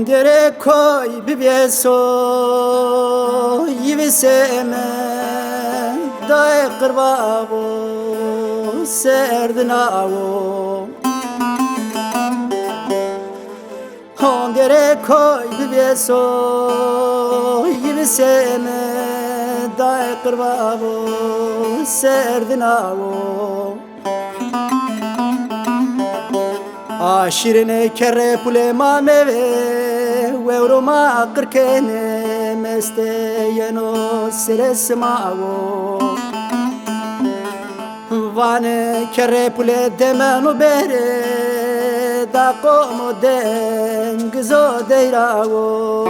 Ondere koy bibeso yiveseme dai qirbago serdinago Ondere koy bibeso yiveseme dai qirbago serdinago Aşirine kere pule mameve Weuro ma qirkene meste yeno seresmago Vane kere pule demenu bere Da como dengizo deirago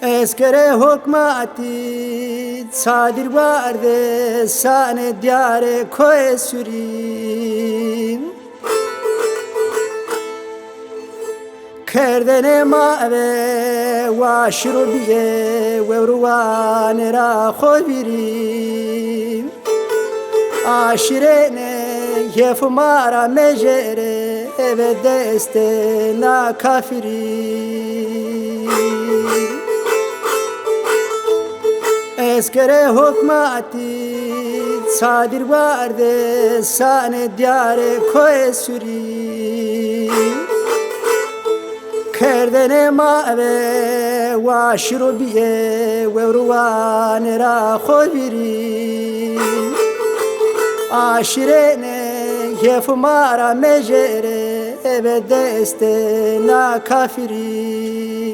Eskere hokmati sadir vardı sane diyare koy sürim Kerdene mave vaşru biye vevruane ra khobirim Aşirene yefumara mejere eve deste na kafirim Eskere hokmati sadir vardı sane diyare koy sürim Kerdene mave vaşru biye vevruane ra khobirim Aşirene yefumara mejere eve deste na kafirim